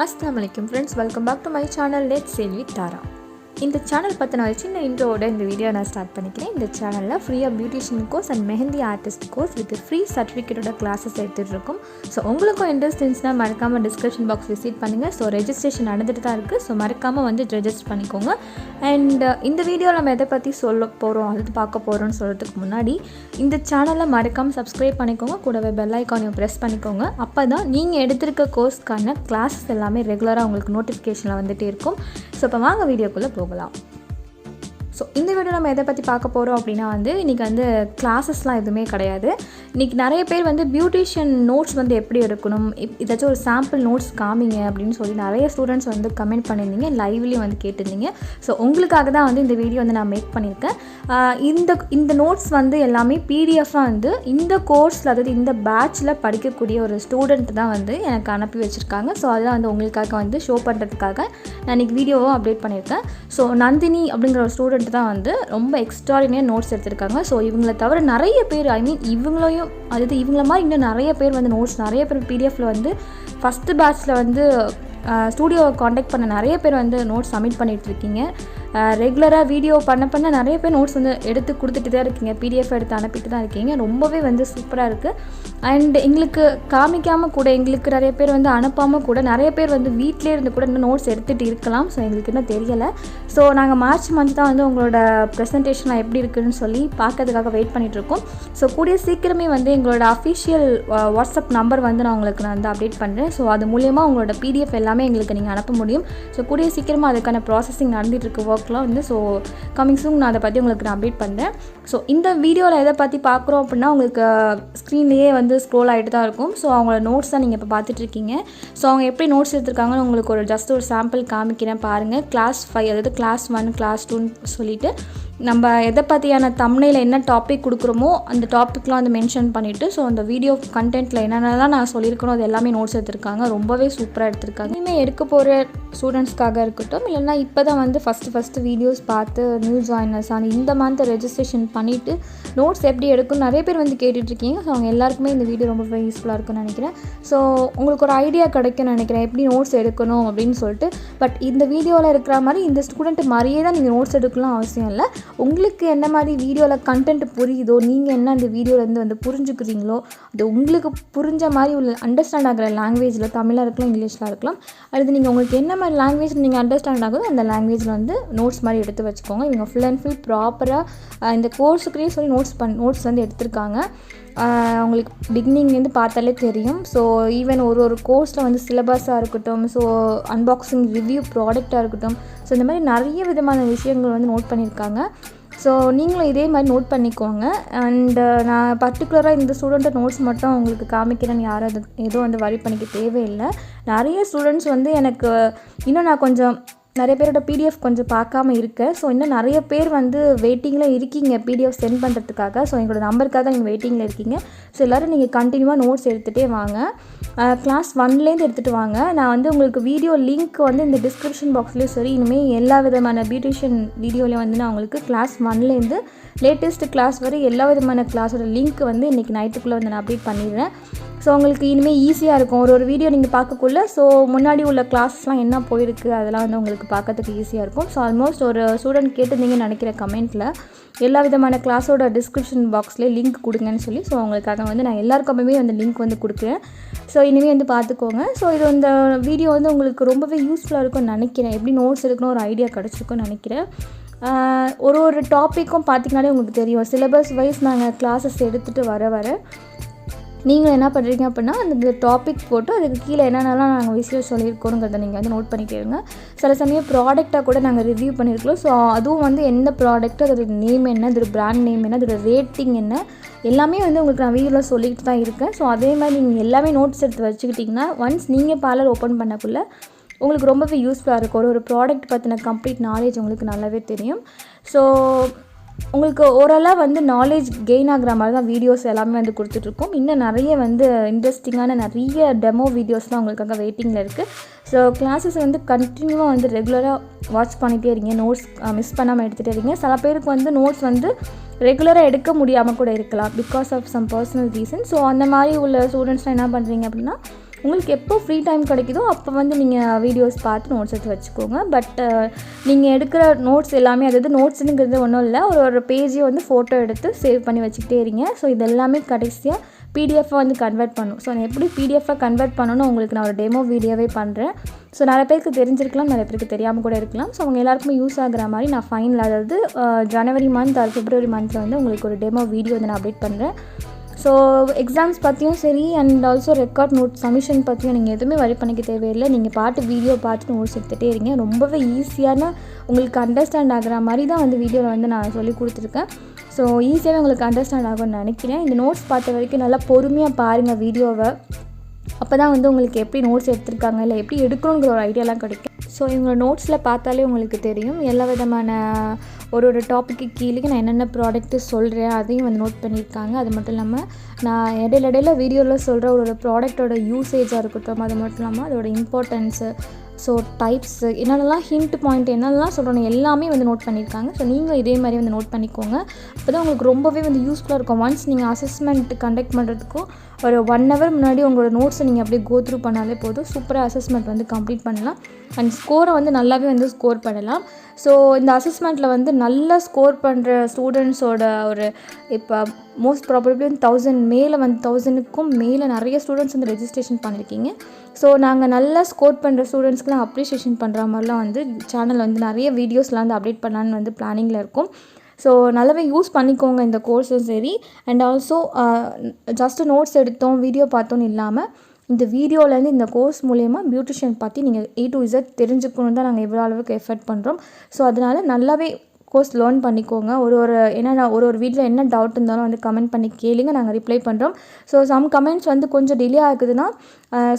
Assalamu alaikum friends, welcome back to my channel Let's Sail with Tara. இந்த channel பற்றின ஒரு சின்ன இன்ட்ரோவோட இந்த வீடியோ நான் ஸ்டார்ட் பண்ணிக்கிறேன். இந்த சேனலில் free beautician course and mehndi artist course with free சர்டிஃபிகேட்டோட கிளாஸஸ் எடுத்துகிட்டு இருக்கோம். ஸோ உங்களுக்கும் இன்ட்ரெஸ்ட் இருந்துச்சுன்னா மறக்காமல் டிஸ்கிரிப்ஷன் பாக்ஸ் விசிட் பண்ணுங்கள். ஸோ ரெஜிஸ்ட்ரேஷன் நடந்துட்டு தான் இருக்குது. ஸோ மறக்காமல் வந்து ரெஜிஸ்டர் பண்ணிக்கோங்க. அண்ட் இந்த வீடியோ நம்ம எதை பற்றி சொல்ல போகிறோம் அது பார்க்க போகிறோம்னு சொல்கிறதுக்கு முன்னாடி இந்த சேனலை மறக்காமல் சப்ஸ்கிரைப் பண்ணிக்கோங்க. கூடவே பெல் ஐக்கானையும் ப்ரெஸ் பண்ணிக்கோங்க. அப்போ தான் நீங்கள் எடுத்திருக்க கோர்ஸ்க்கான கிளாஸஸ் எல்லாமே ரெகுலராக உங்களுக்கு நோட்டிஃபிகேஷனில் வந்துகிட்டே இருக்கும். ஸோ இப்போ வாங்க வீடியோக்குள்ளே போகலாம். ஸோ இந்த வீடியோ நம்ம எதை பற்றி பார்க்க போகிறோம் அப்படின்னா வந்து இன்றைக்கி வந்து கிளாஸஸ்லாம் எதுவுமே கிடையாது. இன்றைக்கி நிறைய பேர் வந்து பியூட்டிஷியன் நோட்ஸ் வந்து எப்படி எடுக்கணும், ஏதாச்சும் ஒரு சாம்பிள் நோட்ஸ் காமிங்க அப்படின்னு சொல்லி நிறைய ஸ்டூடெண்ட்ஸ் வந்து கமெண்ட் பண்ணியிருந்தீங்க, லைவ்லேயும் வந்து கேட்டிருந்தீங்க. ஸோ உங்களுக்காக தான் வந்து இந்த வீடியோ வந்து நான் மேக் பண்ணியிருக்கேன். இந்த நோட்ஸ் வந்து எல்லாமே பிடிஎஃபாக வந்து இந்த கோர்ஸில், அதாவது இந்த பேட்சில் படிக்கக்கூடிய ஒரு ஸ்டூடெண்ட் தான் வந்து எனக்கு அனுப்பி வச்சுருக்காங்க. ஸோ அதெல்லாம் வந்து உங்களுக்காக வந்து ஷோ பண்ணுறதுக்காக நான் இன்றைக்கி வீடியோவும் அப்டேட் பண்ணியிருக்கேன். ஸோ நந்தினி அப்படிங்கிற ஒரு ஸ்டூடெண்ட் தான் வந்து ரொம்ப எக்ஸ்ட்ராடினியாக நோட்ஸ் எடுத்திருக்காங்க. ஸோ இவங்களை தவிர நிறைய பேர், இவங்களையும், அதாவது இவங்கள மாதிரி இன்னும் நிறைய பேர் வந்து நோட்ஸ், நிறைய பேர் பிடிஎஃப்பில் வந்து ஃபஸ்ட்டு பேட்சில் வந்து ஸ்டூடியோவை காண்டாக்ட் பண்ண நிறைய பேர் வந்து நோட்ஸ் சப்மிட் பண்ணிகிட்டு இருக்கீங்க. ரெகுலராக வீடியோ பண்ண நிறைய பேர் நோட்ஸ் வந்து எடுத்து கொடுத்துட்டு தான் இருக்கீங்க, பிடிஎஃப் எடுத்து அனுப்பிட்டு தான் இருக்கீங்க. ரொம்பவே வந்து சூப்பராக இருக்குது. அண்ட் எங்களுக்கு காமிக்காமல் கூட, எங்களுக்கு நிறைய பேர் வந்து அனுப்பாமல் கூட நிறைய பேர் வந்து வீட்டிலே இருந்து கூட இன்னும் நோட்ஸ் எடுத்துகிட்டு இருக்கலாம். ஸோ எங்களுக்கு இன்னும் தெரியலை. ஸோ நாங்கள் மார்ச் மந்த் தான் வந்து உங்களோட ப்ரெசன்டேஷன்லாம் எப்படி இருக்குதுன்னு சொல்லி பார்க்கறதுக்காக வெயிட் பண்ணிகிட்ருக்கோம். ஸோ கூடிய சீக்கிரமே வந்து எங்களோட அஃபிஷியல் வாட்ஸ்அப் நம்பர் வந்து நான் உங்களுக்கு வந்து அப்டேட் பண்ணுறேன். ஸோ அது மூலயமா உங்களோட பிடிஎஃப் எல்லாமே எங்களுக்கு நீங்கள் அனுப்ப முடியும். ஸோ கூடிய சீக்கிரமாக அதுக்கான ப்ராசஸிங் நடந்துகிட்ருக்கு ஒர்க்லாம் வந்து. ஸோ கமிங் சூன் நான் அதை பற்றி உங்களுக்கு நான் அப்டேட் பண்ணுறேன். ஸோ இந்த வீடியோவில் எதை பற்றி பார்க்குறோம் அப்படின்னா உங்களுக்கு ஸ்க்ரீன்லேயே வந்து ஸ்க்ரோல் ஆகிட்டு தான் இருக்கும். ஸோ அவங்களோட நோட்ஸ் தான் நீங்கள் இப்போ பார்த்துட்ருக்கீங்க. ஸோ அவங்க எப்படி நோட்ஸ் எடுத்துருக்காங்கன்னு உங்களுக்கு ஒரு ஜஸ்ட் ஒரு சாம்பிள் காமிக்கிறேன் பாருங்கள். கிளாஸ் 5, அதாவது கிளாஸ் 1, கிளாஸ் 2ன்னு சொல்லிவிட்டு நம்ம எதை பற்றியான தம்ப்நெயில்ல என்ன டாபிக் கொடுக்குறோமோ அந்த டாப்பிக்லாம் வந்து மென்ஷன் பண்ணிவிட்டு, ஸோ அந்த வீடியோ கண்டென்ட்டில் என்னென்னலாம் நான் சொல்லியிருக்கணும் அது எல்லாமே நோட்ஸ் எடுத்திருக்காங்க. ரொம்பவே சூப்பராக எடுத்திருக்காங்க. இனிமேல் எடுக்க போகிற ஸ்டூடெண்ட்ஸ்க்காக இருக்கட்டும், இல்லைனா இப்போ தான் வந்து ஃபஸ்ட்டு வீடியோஸ் பார்த்து நியூ ஜாயினர்ஸ் ஆனால் இந்த மந்த் ரெஜிஸ்ட்ரேஷன் பண்ணிவிட்டு நோட்ஸ் எப்படி எடுக்கும் நிறைய பேர் வந்து கேட்டுட்ருக்கீங்க. ஸோ அவங்க எல்லாருக்குமே இந்த வீடியோ ரொம்பவே யூஸ்ஃபுல்லாக இருக்கும்னு நினைக்கிறேன். ஸோ உங்களுக்கு ஒரு ஐடியா கிடைக்கும்னு நினைக்கிறேன் எப்படி நோட்ஸ் எடுக்கணும் அப்படின்னு சொல்லிட்டு. பட் இந்த வீடியோவில் இருக்கிற மாதிரி இந்த ஸ்டூடெண்ட்டு மாதிரியே தான் நீங்கள் நோட்ஸ் எடுக்கலாம் அவசியம் இல்லை. உங்களுக்கு என்ன மாதிரி வீடியோவில் கண்டென்ட் புரியுதோ, நீங்கள் என்ன அந்த வீடியோலேருந்து வந்து புரிஞ்சுக்கிறீங்களோ, அது உங்களுக்கு புரிஞ்ச மாதிரி உள்ள அண்டர்ஸ்டாண்ட் ஆகிற லாங்குவேஜில், தமிழாக இருக்கலாம், இங்கிலீஷில் இருக்கலாம், அல்லது நீங்கள் உங்களுக்கு என்ன மாதிரி லாங்குவேஜில் நீங்கள் அண்டர்ஸ்டாண்ட் ஆகுதோ அந்த லாங்குவேஜில் வந்து நோட்ஸ் மாதிரி எடுத்து வச்சுக்கோங்க. இவங்க ஃபுல் அண்ட் ஃபுல் ப்ராப்பராக இந்த கோர்ஸுக்குள்ளேயே சொல்லி நோட்ஸ் வந்து எடுத்திருக்காங்க. அவங்களுக்கு பிகினிங்லேருந்து பார்த்தாலே தெரியும். ஸோ ஈவன் ஒரு கோர்ஸில் வந்து சிலபஸாக இருக்கட்டும், ஸோ அன்பாக்சிங், ரிவ்யூ, ப்ராடக்டாக இருக்கட்டும், ஸோ இந்த மாதிரி நிறைய விதமான விஷயங்கள் வந்து நோட் பண்ணியிருக்காங்க. ஸோ நீங்களும் இதே மாதிரி நோட் பண்ணிக்கோங்க. அண்டு நான் பர்டிகுலராக இந்த ஸ்டூடெண்ட்டை நோட்ஸ் மட்டும் உங்களுக்கு காமிக்கிறேன்னு யாரும் அது எதுவும் வந்து வரி பண்ணிக்க தேவையில்லை. நிறைய ஸ்டூடெண்ட்ஸ் வந்து எனக்கு இன்னும் நான் கொஞ்சம் நிறைய பேரோட பிடிஎஃப் கொஞ்சம் பார்க்காம இருக்கேன். ஸோ இன்னும் நிறைய பேர் வந்து வெயிட்டிங்கில் இருக்கீங்க பிடிஎஃப் சென்ட் பண்ணுறதுக்காக. ஸோ எங்களோட நம்பருக்காக நீங்கள் வெயிட்டிங்கில் இருக்கீங்க. ஸோ எல்லோரும் நீங்கள் கண்டினியூவாக நோட்ஸ் எடுத்துகிட்டே வாங்க. கிளாஸ் 1லேருந்து எடுத்துகிட்டு வாங்க. நான் வந்து உங்களுக்கு வீடியோ லிங்க் வந்து இந்த டிஸ்கிரிப்ஷன் பாக்ஸ்லேயும் சரி, இனிமேல் எல்லா விதமான பியூட்டிஷியன் வீடியோலையும் வந்து நான் உங்களுக்கு கிளாஸ் 1லேருந்து லேட்டஸ்ட் கிளாஸ் வரை எல்லா விதமான கிளாஸோட லிங்க் வந்து இன்றைக்கி நைட்டுக்குள்ளே வந்து நான் அப்டேட் பண்ணிடுறேன். ஸோ உங்களுக்கு இனிமேல் ஈஸியாக இருக்கும். ஒரு வீடியோ நீங்கள் பார்க்கக்குள்ள ஸோ முன்னாடி உள்ள கிளாஸ்லாம் என்ன போயிருக்கு அதெல்லாம் வந்து உங்களுக்கு பார்க்கறதுக்கு ஈஸியாக இருக்கும். ஸோ ஆல்மோஸ்ட் ஒரு ஸ்டூடெண்ட் கேட்டிருந்தீங்கன்னு நினைக்கிற கமெண்ட்டில் எல்லா விதமான கிளாஸோட டிஸ்கிரிப்ஷன் பாக்ஸ்லேயே லிங்க் கொடுங்கன்னு சொல்லி, ஸோ அவங்களுக்காக வந்து நான் எல்லாருக்குமே வந்து லிங்க் வந்து கொடுக்குறேன். ஸோ இனிமேல் வந்து பார்த்துக்கோங்க. ஸோ இது இந்த வீடியோ வந்து உங்களுக்கு ரொம்பவே யூஸ்ஃபுல்லாக இருக்கும்னு நினைக்கிறேன். எப்படி நோட்ஸ் எடுக்கணும் ஒரு ஐடியா கிடச்சிருக்குன்னு நினைக்கிறேன். ஒரு டாப்பிக்கும் பார்த்திங்கனாலே உங்களுக்கு தெரியும். சிலபஸ் வைஸ் நாங்கள் கிளாஸஸ் எடுத்துகிட்டு வர நீங்கள் என்ன பண்ணுறீங்க அப்படின்னா அந்த டாபிக் போட்டு அதுக்கு கீழே என்னென்னலாம் நாங்கள் விஷயம் சொல்லியிருக்கோங்கிறத நீங்கள் வந்து நோட் பண்ணிக்கிடுங்க. சில சமயம் ப்ராடக்டாக கூட நாங்கள் ரிவ்யூ பண்ணியிருக்கோம். ஸோ அதுவும் வந்து எந்த ப்ராடக்ட்டு, அதோட நேம் என்ன, அதோட பிராண்ட் நேம் என்ன, அதோட ரேட்டிங் என்ன, எல்லாமே வந்து உங்களுக்கு நான் வீடியோவில் சொல்லிட்டு தான் இருக்கேன். ஸோ அதே மாதிரி நீங்கள் எல்லாமே நோட்ஸ் எடுத்து வச்சுக்கிட்டிங்கன்னா ஒன்ஸ் நீங்கள் பார்லர் ஓப்பன் பண்ணக்குள்ளே உங்களுக்கு ரொம்பவே யூஸ்ஃபுல்லாக இருக்கும். ஒரு ப்ராடக்ட் பற்றின கம்ப்ளீட் நாலேஜ் உங்களுக்கு நல்லாவே தெரியும். ஸோ உங்களுக்கு ஓரளவு வந்து நாலேஜ் கெயின் ஆகிற மாதிரி தான் வீடியோஸ் எல்லாமே வந்து கொடுத்துட்ருக்கோம். இன்னும் நிறைய வந்து இன்ட்ரெஸ்டிங்கான நிறைய டெமோ வீடியோஸ்லாம் உங்களுக்காக வெயிட்டிங்கில் இருக்குது. ஸோ கிளாஸஸ் வந்து கண்டினியூவாக வந்து ரெகுலராக வாட்ச் பண்ணிகிட்டே இருங்க. நோட்ஸ் மிஸ் பண்ணாமல் எடுத்துகிட்டே இருங்க. சில பேருக்கு வந்து நோட்ஸ் வந்து ரெகுலராக எடுக்க முடியாமல் கூட இருக்கலாம் because of some personal reason. So அந்த மாதிரி உள்ள ஸ்டூடெண்ட்ஸ்லாம் என்ன பண்ணுறீங்க அப்படின்னா உங்களுக்கு எப்போ ஃப்ரீ டைம் கிடைக்குதோ அப்போ வந்து நீங்கள் வீடியோஸ் பார்த்து நோட்ஸ் எடுத்து வச்சுக்கோங்க. பட் நீங்கள் எடுக்கிற நோட்ஸ் எல்லாமே, அதாவது நோட்ஸுங்கிறது ஒன்றும் இல்லை, ஒரு பேஜையும் வந்து ஃபோட்டோ எடுத்து சேவ் பண்ணி வச்சுக்கிட்டே இருங்க. ஸோ இது எல்லாமே கடைசியாக பிடிஎஃபாக வந்து கன்வெர்ட் பண்ணும். ஸோ நான் எப்படி பிடிஎஃபாக கன்வெர்ட் பண்ணணும்னு உங்களுக்கு நான் ஒரு டெமோ வீடியோவே பண்ணுறேன். ஸோ நிறைய பேருக்கு தெரிஞ்சிருக்கலாம், நிறைய பேருக்கு தெரியாமல் கூட இருக்கலாம். ஸோ அவங்க எல்லாருக்குமே யூஸ் ஆகிற மாதிரி நான் ஃபைனல், அதாவது ஜனவரி மந்த் ஆர் பிப்ரவரி மந்தில் வந்து உங்களுக்கு ஒரு டெமோ வீடியோ வந்து நான் அப்டேட் பண்ணுறேன். ஸோ எக்ஸாம்ஸ் பற்றியும் சரி and also record note submission பற்றியும் நீங்கள் எதுவுமே வரி பண்ணிக்க தேவையில்லை. நீங்கள் பாட்டு வீடியோ பார்த்துட்டு நோட்ஸ் எடுத்துகிட்டே இருங்க. ரொம்பவே ஈஸியான, உங்களுக்கு அண்டர்ஸ்டாண்ட் ஆகிற மாதிரி தான் வந்து வீடியோவில் வந்து நான் சொல்லி கொடுத்துருக்கேன். ஸோ ஈஸியாகவே உங்களுக்கு அண்டர்ஸ்டாண்ட் ஆகும்னு நினைக்கிறேன். இந்த நோட்ஸ் பார்த்த வரைக்கும் நல்லா பொறுமையாக பாருங்கள் வீடியோவை. அப்போ தான் வந்து உங்களுக்கு எப்படி நோட்ஸ் எடுத்திருக்காங்க, இல்லை எப்படி எடுக்கணுங்கிற ஒரு ஐடியாலாம் கிடைக்கும். ஸோ இவங்களோட நோட்ஸில் பார்த்தாலே உங்களுக்கு தெரியும் எல்லா விதமான ஒரு டாப்பிக்கு கீழே நான் என்னென்ன ப்ராடக்ட்டு சொல்கிறேன் அதையும் வந்து நோட் பண்ணியிருக்காங்க. அது மட்டும் இல்லாமல் நான் இடையில வீடியோவில் சொல்கிற ஒரு ப்ராடக்டோட யூசேஜாக இருக்கட்டும், அது மட்டும் இல்லாமல் அதோட இம்பார்ட்டன்ஸு, ஸோ டைப்ஸு, என்னென்னலாம் ஹிண்ட் பாயிண்ட் என்னென்னலாம் சொல்கிறோம் எல்லாமே வந்து நோட் பண்ணியிருக்காங்க. ஸோ நீங்கள் இதே மாதிரி வந்து நோட் பண்ணிக்கோங்க. அப்போ தான் உங்களுக்கு ரொம்பவே வந்து யூஸ்ஃபுல்லாக இருக்கும். ஒன்ஸ் நீங்கள் அசஸ்மெண்ட் கண்டக்ட் பண்ணுறதுக்கும் ஒரு 1 hour முன்னாடி உங்களோட நோட்ஸை நீங்கள் அப்படியே கோ த்ரூ பண்ணாலே போதும், சூப்பராக அசஸ்மெண்ட் வந்து கம்ப்ளீட் பண்ணலாம் அண்ட் ஸ்கோரை வந்து நல்லாவே வந்து ஸ்கோர் பண்ணலாம். ஸோ இந்த அசஸ்மெண்ட்டில் வந்து நல்லா ஸ்கோர் பண்ணுற ஸ்டூடெண்ட்ஸோட ஒரு இப்போ மோஸ்ட் ப்ராபப்ளி 1000 மேலே வந்து 1000க்கும் மேலே நிறைய ஸ்டூடெண்ட்ஸ் வந்து ரெஜிஸ்ட்ரேஷன் பண்ணியிருக்கீங்க. ஸோ நாங்கள் நல்லா ஸ்கோர் பண்ணுற ஸ்டூடெண்ட்ஸ்க்குலாம் அப்ரிஷியேஷன் பண்ணுற மாதிரிலாம் வந்து சேனல் வந்து நிறைய வீடியோஸ்லாம் வந்து அப்டேட் பண்ணலான்னு வந்து பிளானிங்கில் இருக்கும். ஸோ நல்லாவே யூஸ் பண்ணிக்கோங்க இந்த கோர்ஸும் சரி. அண்ட் ஆல்சோ ஜஸ்ட்டு நோட்ஸ் எடுத்தோம் வீடியோ பார்த்தோன்னு இல்லாமல் இந்த வீடியோலேருந்து இந்த கோர்ஸ் மூலயமா பியூட்டிஷியன் பற்றி நீங்கள் A to Z தெரிஞ்சுக்கணும் தான் நாங்கள் இவ்வளோ அளவுக்கு எஃபர்ட் பண்ணுறோம். ஸோ அதனால் நல்லாவே கோர்ஸ் லேர்ன் பண்ணிக்கோங்க. என்னென்ன ஒரு வீட்டில் என்ன டவுட் இருந்தாலும் வந்து கமெண்ட் பண்ணி கேளுங்க, நாங்கள் ரிப்ளை பண்ணுறோம். ஸோ சம் கமெண்ட்ஸ் வந்து கொஞ்சம் டிலே ஆகுதுன்னா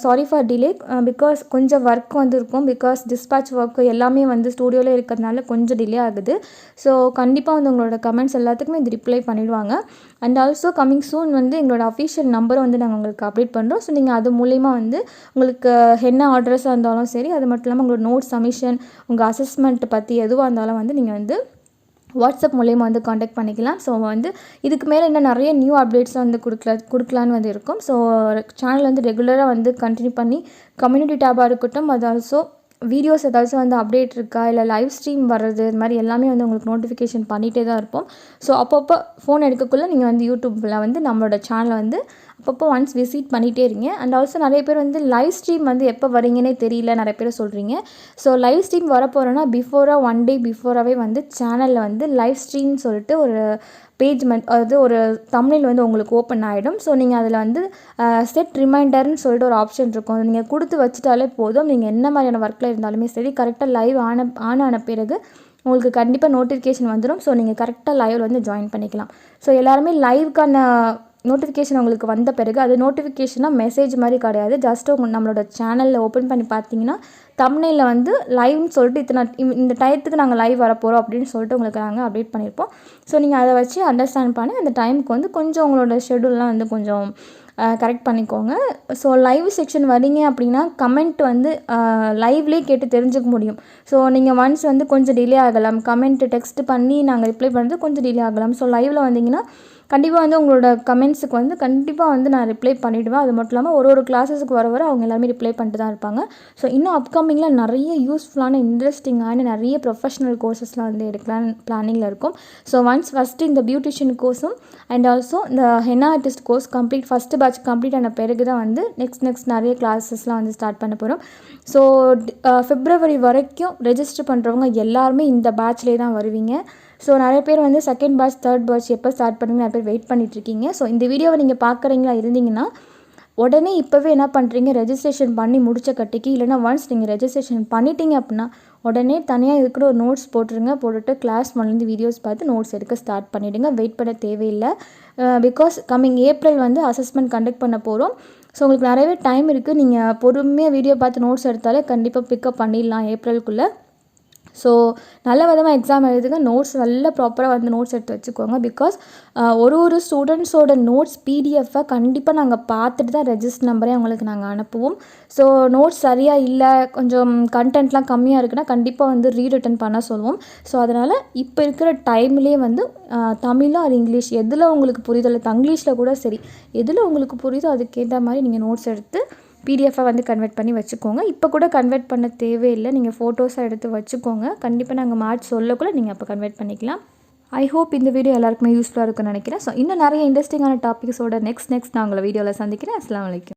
சாரி ஃபார் டிலே, பிகாஸ் கொஞ்சம் ஒர்க் வந்து இருக்கும், பிகாஸ் டிஸ்பேட்ச் ஒர்க்கு எல்லாமே வந்து ஸ்டூடியோவில் இருக்கிறதுனால கொஞ்சம் டிலே ஆகுது. ஸோ கண்டிப்பாக வந்து உங்களோட கமெண்ட்ஸ் எல்லாத்துக்குமே இது ரிப்ளை பண்ணிவிடுவாங்க. அண்ட் ஆல்சோ கம்மிங் சூன் வந்து எங்களோட அஃபிஷியல் நம்பரை வந்து நாங்கள் உங்களுக்கு அப்டேட் பண்ணுறோம். ஸோ நீங்கள் அது மூலயமா வந்து உங்களுக்கு என்ன ஆர்டர்ஸாக இருந்தாலும் சரி, அது மட்டும் இல்லாமல் உங்களோட நோட் சப்மிஷன், உங்கள் அசஸ்மெண்ட் பற்றி எதுவாக இருந்தாலும் வந்து நீங்கள் வந்து வாட்ஸ்அப் மூலயமா வந்து காண்டாக்ட் பண்ணிக்கலாம். ஸோ வந்து இதுக்கு மேலே இன்னும் நிறைய நியூ அப்டேட்ஸாக வந்து கொடுக்கலான்னு வந்து இருக்கும். ஸோ சேனல் வந்து ரெகுலராக வந்து கண்டினியூ பண்ணி கம்யூனிட்டி டேபாக இருக்கட்டும், அது ஆல்சோ வீடியோஸ் ஏதாச்சும் வந்து அப்டேட் இருக்கா, இல்லை லைவ் ஸ்ட்ரீம் வர்றது, இது மாதிரி எல்லாமே வந்து உங்களுக்கு நோட்டிஃபிகேஷன் பண்ணிகிட்டே தான் இருப்போம். ஸோ அப்பப்போ ஃபோன் எடுக்கக்குள்ளே நீங்கள் வந்து யூடியூப்பில் வந்து நம்மளோட சேனலை வந்து அப்பப்போ ஒன்ஸ் விசிட் பண்ணிகிட்டே இருங்க. அண்ட் ஆல்சோ நிறைய பேர் வந்து லைவ் ஸ்ட்ரீம் வந்து எப்போ வரீங்கன்னே தெரியல நிறைய பேர் சொல்கிறீங்க. ஸோ லைவ் ஸ்ட்ரீம் வரப்போகிறோன்னா பிஃபோராக 1 day பிஃபோராகவே வந்து சேனலில் வந்து லைவ் ஸ்ட்ரீம்னு சொல்லிட்டு ஒரு பேஜ் அதாவது ஒரு தம்ப்நெயில் வந்து உங்களுக்கு ஓப்பன் ஆகிடும். ஸோ நீங்கள் அதில் வந்து செட் ரிமைண்டர்னு சொல்லிட்டு ஒரு ஆப்ஷன் இருக்கும். அதை நீங்கள் கொடுத்து வச்சுட்டாலே போதும். நீங்கள் என்ன மாதிரியான ஒர்க்கில் இருந்தாலுமே சரி, கரெக்டாக லைவ் ஆன பிறகு உங்களுக்கு கண்டிப்பாக நோட்டிஃபிகேஷன் வந்துடும். ஸோ நீங்கள் கரெக்டாக லைவில் வந்து ஜாயின் பண்ணிக்கலாம். ஸோ எல்லாருமே லைவுக்கான நோட்டிஃபிகேஷன் உங்களுக்கு வந்த பிறகு அது நோட்டிஃபிகேஷனாக மெசேஜ் மாதிரி கிடையாது, ஜஸ்ட் நம்மளோட சேனலில் ஓப்பன் பண்ணி பார்த்தீங்கன்னா தம்ப்நெயிலில் வந்து லைவ்னு சொல்லிட்டு இந்த டயத்துக்கு நாங்கள் லைவ் வரப்போகிறோம் அப்படின்னு சொல்லிட்டு உங்களுக்கு நாங்கள் அப்டேட் பண்ணியிருப்போம். ஸோ நீங்கள் அதை வச்சு அண்டர்ஸ்டாண்ட் பண்ணி அந்த டைமுக்கு வந்து கொஞ்சம் உங்களோட ஷெடியூல்லாம் வந்து கொஞ்சம் கரெக்ட் பண்ணிக்கோங்க. ஸோ லைவ் செக்ஷன் வரீங்க அப்படின்னா கமெண்ட் வந்து லைவ்லேயே கேட்டு தெரிஞ்சுக்க முடியும். ஸோ நீங்கள் ஒன்ஸ் வந்து கொஞ்சம் டிலே ஆகலாம், கமெண்ட் டெக்ஸ்ட் பண்ணி நாங்கள் ரிப்ளை பண்ணுறது கொஞ்சம் டிலே ஆகலாம். ஸோ லைவில் வந்தீங்கன்னா கண்டிப்பாக வந்து உங்களோட கமெண்ட்ஸுக்கு வந்து கண்டிப்பாக வந்து நான் ரிப்ளை பண்ணிவிடுவேன். அது மட்டும் இல்லாமல் ஒரு கிளாஸஸுக்கு வர அவங்க எல்லாருமே ரிப்ளை பண்ணிட்டு தான் இருப்பாங்க. ஸோ இன்னும் அப்கமிங்கில் நிறைய யூஸ்ஃபுல்லான இன்ட்ரெஸ்டிங்கான நிறைய ப்ரொஃபஷனல் கோர்சஸ்லாம் வந்து எடுக்கலாம் பிளானிங்கில் இருக்கும். ஸோ ஒன்ஸ் ஃபஸ்ட்டு இந்த பியூட்டிஷியன் கோர்ஸும் அண்ட் ஆல்சோ இந்த henna artist course first batch complete ஆன பிறகு தான் வந்து நெக்ஸ்ட் நிறைய கிளாஸஸ்லாம் வந்து ஸ்டார்ட் பண்ண போகிறோம். ஸோ February வரைக்கும் ரெஜிஸ்டர் பண்ணுறவங்க எல்லாருமே இந்த பேட்ச்லேயே தான் வருவீங்க. ஸோ நிறைய பேர் வந்து செகண்ட் பேட்ச் தேர்ட் பேட்ச் எப்போ ஸ்டார்ட் பண்ணுங்க நிறைய பேர் வெயிட் பண்ணிகிட்ருக்கீங்க. ஸோ இந்த வீடியோவை நீங்கள் பார்க்குறீங்களா இருந்தீங்கன்னா உடனே இப்போவே என்ன பண்ணுறீங்க, ரெஜிஸ்ட்ரேஷன் பண்ணி முடிச்ச கட்டிக்கு, இல்லைனா ஒன்ஸ் நீங்கள் ரெஜிஸ்ட்ரேஷன் பண்ணிட்டீங்க அப்படின்னா உடனே தனியாக இருக்கிற ஒரு நோட்ஸ் போட்டுட்டு கிளாஸ் 1லேருந்து வீடியோஸ் பார்த்து நோட்ஸ் எடுக்க ஸ்டார்ட் பண்ணிவிடுங்க. வெயிட் பண்ண தேவையில்லை. பிகாஸ் கம்மிங் ஏப்ரல் வந்து அசஸ்மெண்ட் கண்டக்ட் பண்ண போகிறோம். ஸோ உங்களுக்கு நிறையவே டைம் இருக்குது. நீங்கள் பொறுமையாக வீடியோ பார்த்து நோட்ஸ் எடுத்தாலே கண்டிப்பாக பிக்கப் பண்ணிடலாம் ஏப்ரலுக்குள்ளே. ஸோ நல்ல விதமாக எக்ஸாம் எழுதுங்க. நோட்ஸ் நல்லா ப்ராப்பராக வந்து நோட்ஸ் எடுத்து வச்சுக்கோங்க. பிகாஸ் ஒரு ஸ்டூடெண்ட்ஸோட நோட்ஸ் பிடிஎஃப்பை கண்டிப்பாக நாங்கள் பார்த்துட்டு தான் ரெஜிஸ்டர் நம்பரே அவங்களுக்கு நாங்கள் அனுப்புவோம். ஸோ நோட்ஸ் சரியாக இல்லை, கொஞ்சம் கண்டென்ட்லாம் கம்மியாக இருக்குன்னா கண்டிப்பாக வந்து ரீரிட்டன் பண்ண சொல்லுவோம். ஸோ அதனால் இப்போ இருக்கிற டைம்லேயே வந்து தமிழோ அது இங்கிலீஷ் எதில் உங்களுக்கு புரியுதோ, இல்லை தங்கிலீஷில் கூட சரி, எதில் உங்களுக்கு புரியுதோ அதுக்கேற்ற மாதிரி நீங்கள் நோட்ஸ் எடுத்து பிடிஎஃபாக வந்து கன்வெர்ட் பண்ணி வச்சுக்கோங்க. இப்போ கூட கன்வெர்ட் பண்ண தேவையில்லை, நீங்கள் ஃபோட்டோஸாக எடுத்து வச்சுக்கோங்க. கண்டிப்பாக நாங்கள் மார்ச் சொல்லக்குள்ள நீங்கள் அப்போ கன்வெர்ட் பண்ணிக்கலாம். ஐ ஹோப் இந்த வீடியோ எல்லாருக்குமே யூஸ்ஃபுல்லாக இருக்கும்னு நினைக்கிறேன். ஸோ இன்னும் நிறைய இன்ட்ரெஸ்டிங்கான டாபிக்ஸோட நெக்ஸ்ட் நான் உங்களை வீடியோவில் சந்திக்கிறேன். அஸ்ஸலாமு அலைக்கும்.